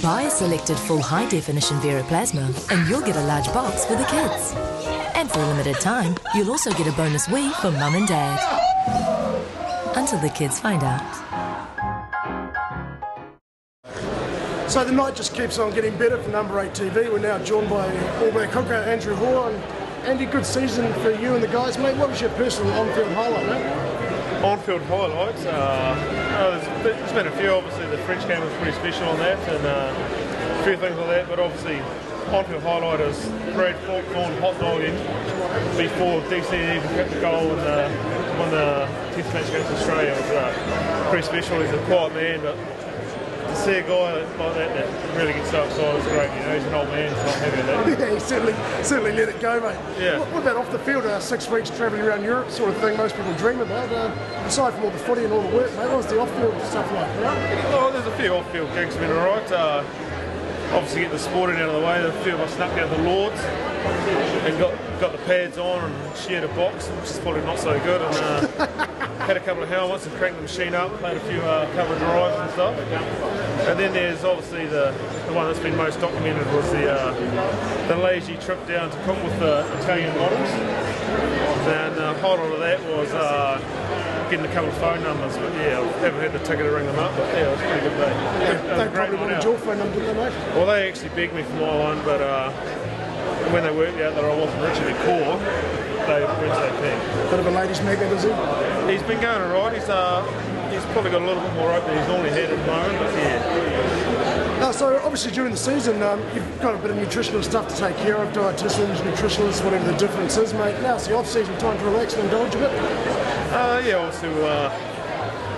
Buy a selected full high-definition Vera Plasma and you'll get a large box for the kids. And for a limited time, you'll also get a bonus Wii for Mum and Dad. Until the kids find out. So the night just keeps on getting better for number 8 TV. We're now joined by All Black hooker Andrew Hore. And Andy, good season for you and the guys, mate. What was your personal on-field highlight, mate? On-field highlights? There's been a few. Obviously the French game was pretty special on that, and a few things like that, but obviously on-field highlight is Brad Faulkner hot dogging before DC even kicked the goal and won the test match against Australia. It was pretty special. He's a quiet man, but to see a guy like that really gets so excited is great. You know, he's an old man, so I'm happy with that. Yeah, he certainly let it go, mate. Yeah. What about off the field? 6 weeks travelling around Europe, sort of thing most people dream about. Aside from all the footy and all the work, mate, what was the off-field stuff like? Right? Oh, there's a few off-field gigs been alright. Obviously get the sporting out of the way. A few of us snuck down to Lords and got the pads on and shared a box, which is probably not so good. And had a couple of helmets and cranked the machine up, played a few cover drives and stuff. And then there's obviously the one that's been most documented was the lazy trip down to cook with the Italian models. And the highlight of that was getting a couple of phone numbers, but yeah, I haven't had the ticket to ring them up, but yeah, it was a pretty good day. They probably wanted your phone number, didn't they, mate? Well, they actually begged me for my one, but when they worked out that I wasn't Richie McCaw, they weren't so keen. Bit of a ladies' magnet, is he? He's been going alright. He's probably got a little bit more rope than he's normally had at the moment, but yeah. So obviously during the season, you've got a bit of nutritional stuff to take care of, dietitians, nutritionists, whatever the difference is, mate. Now it's the off-season time to relax and indulge a bit. Yeah, obviously with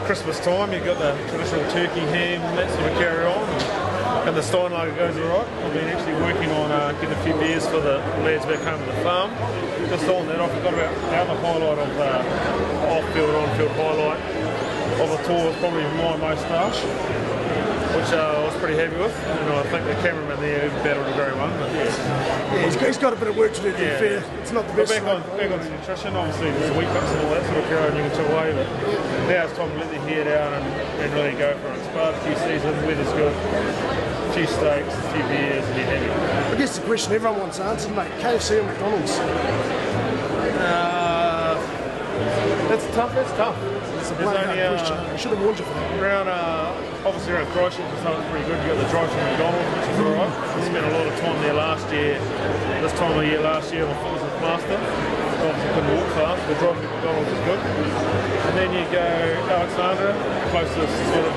Christmas time, you've got the traditional turkey, ham, and that sort of carry on. And the Steinlager goes alright. I've been actually working on getting a few beers for the lads back home at the farm. Just on that, I forgot about the other highlight of off-field, on-field highlight of the tour was probably my moustache, which I was pretty happy with. And I think the cameraman there battled a very one. But yeah, he's got a bit of work to do, to be fair. It's not the best. Back on the nutrition, obviously there's week ups and all that sort of carry on you can chip away, but now it's time to let the hair down and really go for it. It's barbecue season, weather's good. A few steaks, a few beers, and you're happy. I guess the question everyone wants answered, mate, KFC or McDonald's? That's tough. It's a question. I should have warned you for that. Obviously around Christchurch and stuff, it's pretty good. You got the drive from McDonald's, which is alright. I spent a lot of time there last year. This time of year last year, my foot was with Master. Obviously couldn't walk fast. The drive from McDonald's is good. And then you go Alexandra, closest sort of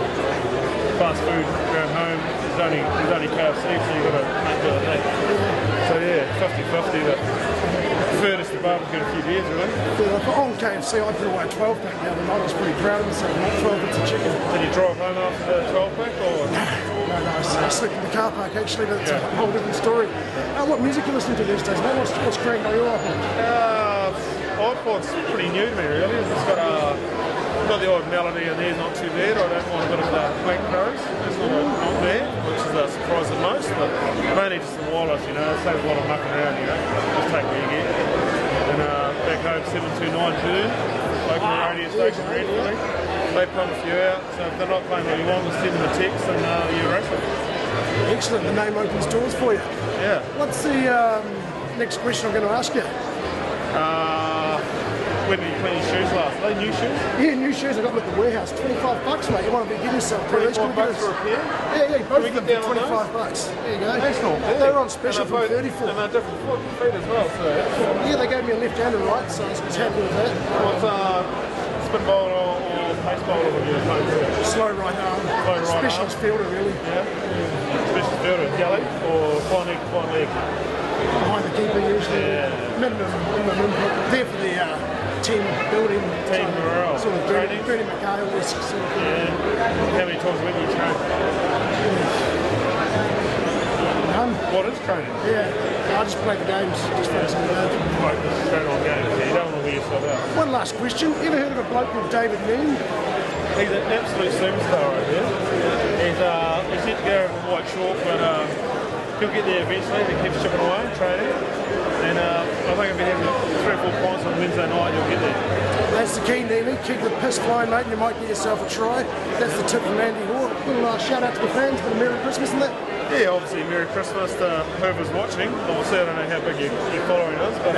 fast food around home. There's only KFC, so you've got to make do with that. So yeah, 50-50, but furthest to barbecue and a few beers, really. On KFC, I put away a 12-pack the other night. I was pretty proud of myself. Not 12 bits of chicken. Did you drive home after the 12-pack, or? No, I slept in the car park actually, but it's a whole different story. What music are you listening to these days, mate? What's cranking on your iPod? iPod's pretty new to me, really. It's got the odd melody in there, not too bad. I don't mind a bit of the Quake Pros. It's not bad, which is a surprise at most, but mainly just the wireless, you know. It saves a lot of mucking around, you know. Just take what you get. And back home, 729 Boom, local radio station regularly. They pump a few out, so if they're not playing what you want, we'll send them a text and you race it. Excellent, the name opens doors for you. Yeah. What's the next question I'm going to ask you? When did you clean your shoes last? Are they new shoes? Yeah, new shoes I got them at the warehouse. $25, mate. You want to be getting yourself $25 for a pair? Yeah, both of them for $25. There you go. That's not bad. They were on special for $34. And they're different feet as well, so. Yeah, they gave me a left and a right, so I was happy with that. What's spin bowler or pace bowler would you play? Slow right arm. Specialist fielder, really. Yeah. Specialist fielder, galley or fine leg? Behind the keeper usually. Yeah. Minimum input. There for the team building. Team morale. Sort of training. McCaw-esque sort of thing. Yeah. How many times a week do you train? None. What is training? Yeah. I just play the games. Just focus on that. Focus straight on games. Yeah, you don't want to wear yourself out. One last question. You ever heard of a bloke called David Mean? He's an absolute superstar right there. He's yet to go over white chalk, but he'll get there eventually. He keeps chipping away, training. And I think if he has 3 or 4 points on Wednesday night, he'll get there. That's the key, Neely. Keep the piss flying, mate, and you might get yourself a try. That's the tip from Andy Hore. Little shout out to the fans for the Merry Christmas and that. Yeah, obviously Merry Christmas to whoever's watching. Obviously I don't know how big your following is, but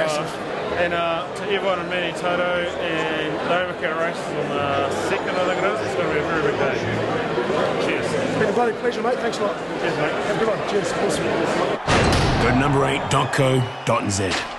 and to everyone in Manitoto and the Overcut races on the 2nd, I think it is. It's going to be a very big day. Cheers. It's been a bloody pleasure, mate. Thanks a lot. Cheers, mate. Have a good one. Cheers. Awesome. Go to number8.co.nz.